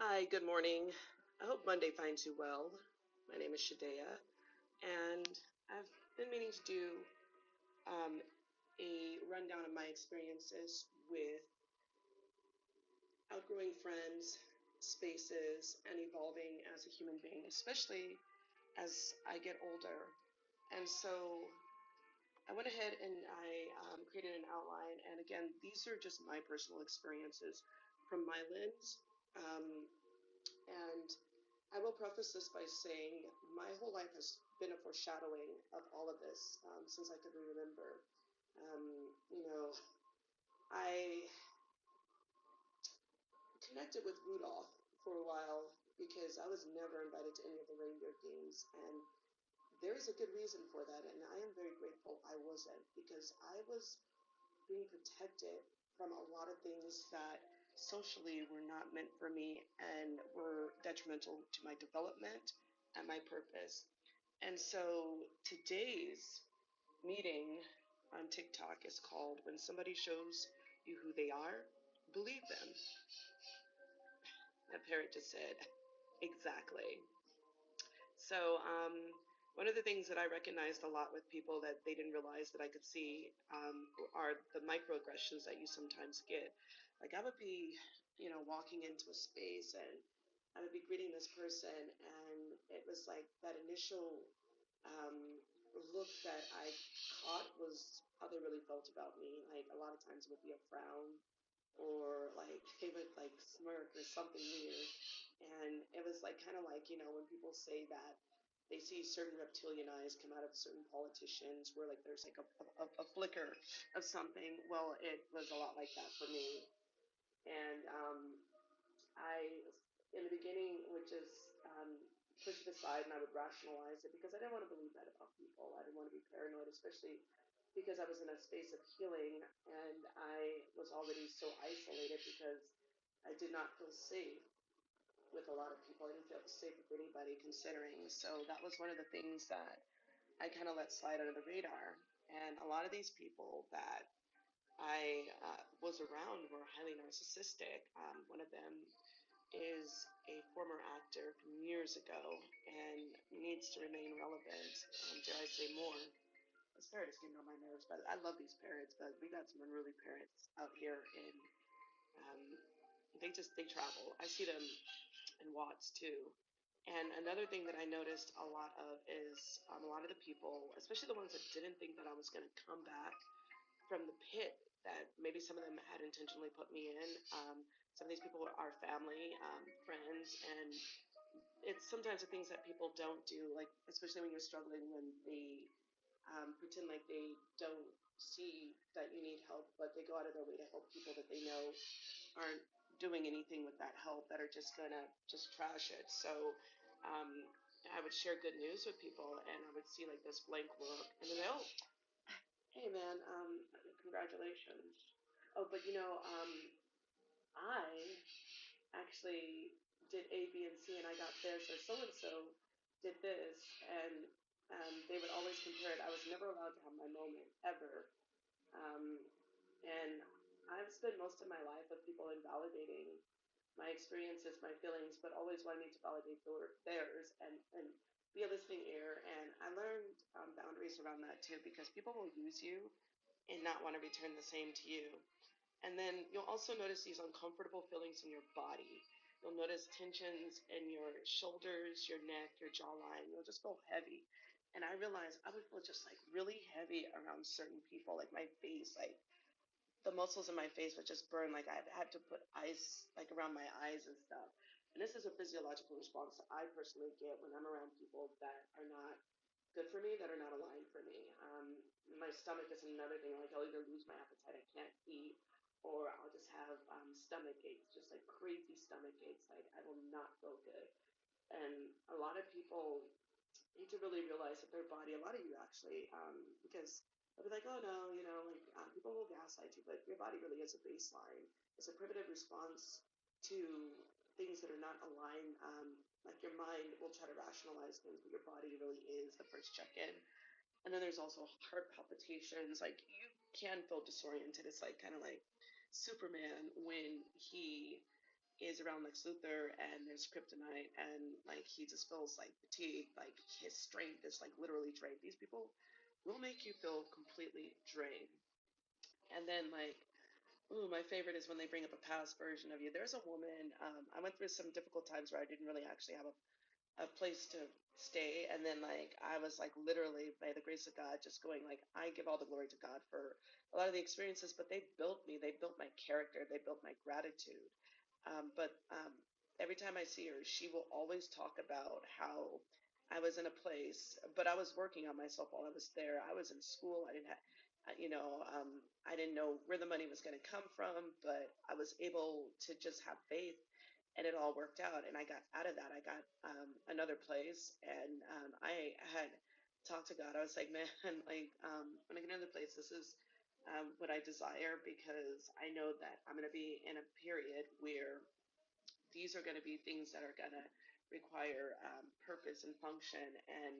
Hi, good morning. I hope Monday finds you well. My name is Shadea, and I've been meaning to do um, a rundown of my experiences with outgrowing friends, spaces, and evolving as a human being, especially as I get older. And so I went ahead and I created an outline. And again, these are just my personal experiences from my lens. Um, and I will preface this by saying my whole life has been a foreshadowing of all of this since I could remember. You know, I connected with Rudolph for a while because I was never invited to any of the reindeer games, and there is a good reason for that, and I am very grateful I wasn't because I was being protected from a lot of things that socially were not meant for me and were detrimental to my development and my purpose. And so today's meeting on TikTok is called When Somebody Shows You Who They Are, Believe Them. That parrot just said, exactly. So, one of the things that I recognized a lot with people that they didn't realize that I could see are the microaggressions that you sometimes get. Like I would be, walking into a space and I would be greeting this person, and it was like that initial look that I caught was how they really felt about me. Like a lot of times it would be a frown, or like they would like smirk or something weird. And it was like kind of like, when people say that they see certain reptilian eyes come out of certain politicians where like there's like a flicker of something. Well, it was a lot like that for me. And I, in the beginning, would just push it aside and I would rationalize it because I didn't want to believe that about people. I didn't want to be paranoid, especially because I was in a space of healing and I was already so isolated because I did not feel safe with a lot of people. I didn't feel safe with anybody considering. So that was one of the things that I kind of let slide under the radar. And a lot of these people that I was around were highly narcissistic. One of them is a former actor from years ago and needs to remain relevant. Dare I say more? This parrot is getting on my nerves, but I love these parrots. But we got some unruly parrots out here, and um, they travel. I see them in Watts too. And another thing that I noticed a lot of is a lot of the people, especially the ones that didn't think that I was going to come back from the pit, that maybe some of them had intentionally put me in. Some of these people are family, friends, and it's sometimes the things that people don't do, like especially when you're struggling, when they pretend like they don't see that you need help, but they go out of their way to help people that they know aren't doing anything with that help, that are just gonna just trash it. So um, I would share good news with people, and I would see like this blank look, and then oh, hey man, congratulations. Oh, but I actually did A, B, and C, and I got this, or so and so did this, and they would always compare it. I was never allowed to have my moment ever, um, and I've spent most of my life with people invalidating my experiences, my feelings, but always wanted me to validate theirs and be a listening ear. And I learned boundaries around that too, because people will use you and not want to return the same to you. And then you'll also notice these uncomfortable feelings in your body. You'll notice tensions in your shoulders, your neck, your jawline. You'll just feel heavy. And I realized I would feel just like really heavy around certain people, like my face, like the muscles in my face would just burn. Like I had to put ice like around my eyes and stuff. And this is a physiological response that I personally get when I'm around people that are not good for me, that are not aligned for me. My stomach is another thing. Like I'll either lose my appetite, I can't eat, or I'll just have stomach aches, just like crazy stomach aches. Like I will not feel good. And a lot of people need to really realize that their body, a lot of you actually, because they'll be like, oh no, like people will gaslight you, but your body really is a baseline. It's a primitive response to things that are not aligned. Like your mind will try to rationalize things, but your body really is the first check in. And then there's also heart palpitations. Like you can feel disoriented. It's like kind of like Superman when he is around Lex Luthor and there's kryptonite and like he just feels like fatigued, like his strength is like literally drained. These people will make you feel completely drained. And then like, ooh, my favorite is when they bring up a past version of you. There's a woman, I went through some difficult times where I didn't really actually have a place to stay, and then like I was like literally by the grace of God just going like I give all the glory to God for a lot of the experiences, but they built me, they built my character, they built my gratitude. But every time I see her, she will always talk about how I was in a place, but I was working on myself while I was there. I was in school. I didn't have, I didn't know where the money was going to come from, but I was able to just have faith, and it all worked out. And I got out of that. I got another place, and I had talked to God. I was like, man, like when I get another place, this is what I desire, because I know that I'm going to be in a period where these are going to be things that are going to require purpose and function. And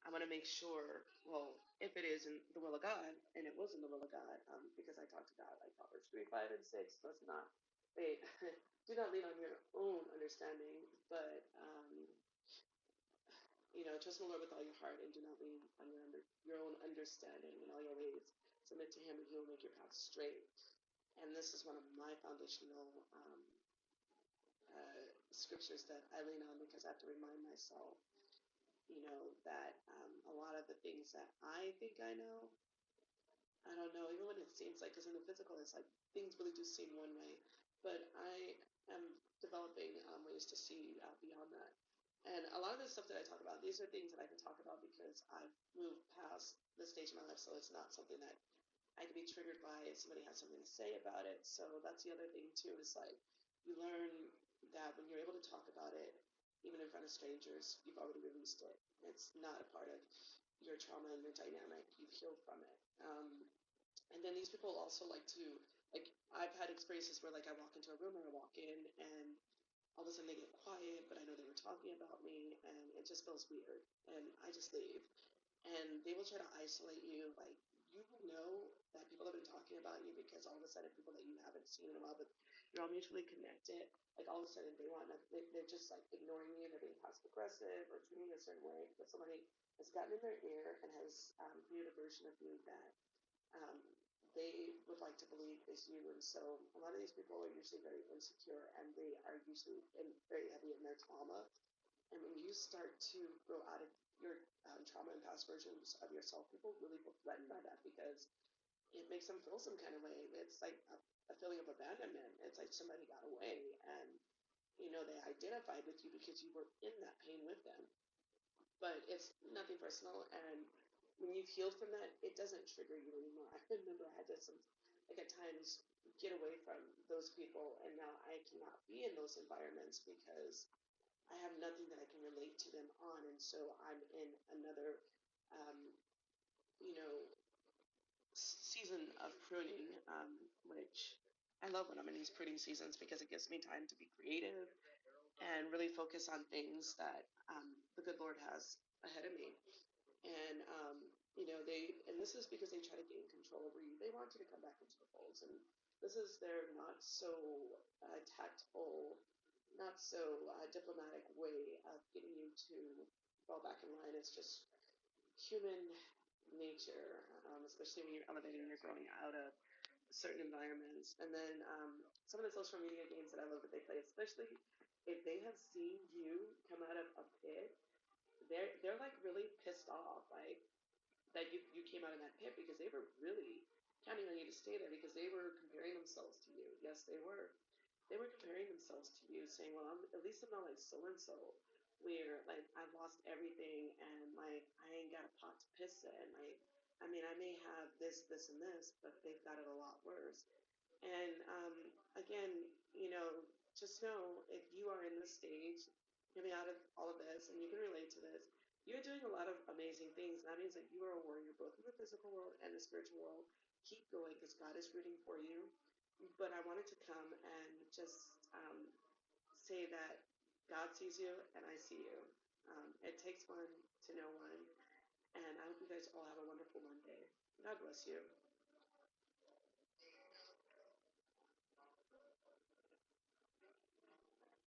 I want to make sure, well, if it is in the will of God, and it was in the will of God, because I talked to God, like Proverbs 3, 5, and 6, must not, wait, do not lean on your own understanding, but, trust in the Lord with all your heart and do not lean on your own understanding. In all your ways, submit to Him and He will make your path straight. And this is one of my foundational scriptures that I lean on, because I have to remind myself, that a lot of the things that I think I know, I don't know, even when it seems like, because in the physical, it's like things really do seem one way, but I am developing ways to see beyond that. And a lot of the stuff that I talk about, these are things that I can talk about because I've moved past this stage of my life, so it's not something that I could be triggered by if somebody has something to say about it. So that's the other thing too, is like you learn that when you're able to talk about it, even in front of strangers, you've already released it. It's not a part of your trauma and your dynamic. You've healed from it. And then these people also like to, like, I've had experiences where like I walk into a room or I walk in and all of a sudden they get quiet, but I know they were talking about me and it just feels weird. And I just leave, and they will try to isolate you. Like, you know that people have been talking about you because all of a sudden people that you haven't seen in a while, but you're all mutually connected. Like, all of a sudden they're just like ignoring you. They're being passive aggressive or treating you a certain way because somebody has gotten in their ear and has created a version of you that um, they would like to believe is you. And so a lot of these people are usually very insecure, and they are usually very heavy in their trauma. And when you start to grow out of your trauma and past versions of yourself, people really feel threatened by that because it makes them feel some kind of way. It's like a feeling of abandonment. It's like somebody got away, and they identified with you because you were in that pain with them. But it's nothing personal, and when you've healed from that, it doesn't trigger you anymore. I remember I had to like at times get away from those people, and now I cannot be in those environments because I have nothing that I can relate to them on, and so I'm in another, um, you know, season of pruning, which I love when I'm in these pruning seasons because it gives me time to be creative and really focus on things that the good Lord has ahead of me. And and this is because they try to gain control over you. They want you to come back into the folds, and this is their not so tactful, not so diplomatic way of getting you to fall back in line. It's just human nature, especially when you're elevating and you're growing out of certain environments. And then some of the social media games that I love that they play, especially if they have seen you come out of a pit, they're like really pissed off, like that you came out of that pit, because they were really counting on you to stay there because they were comparing themselves to you. Yes, they were. They were comparing themselves to you, saying, "Well, at least I'm not like so and so, where like I've lost everything and like I ain't got a pot to piss in. Like, I mean, I may have this, this, and this, but they've got it a lot worse." And again, just know if you are in this stage, coming out of all of this, and you can relate to this, you're doing a lot of amazing things. That means that you are a warrior both in the physical world and the spiritual world. Keep going because God is rooting for you. But I wanted to come and just say that God sees you and I see you. It takes one to know one. And I hope you guys all have a wonderful Monday. God bless you.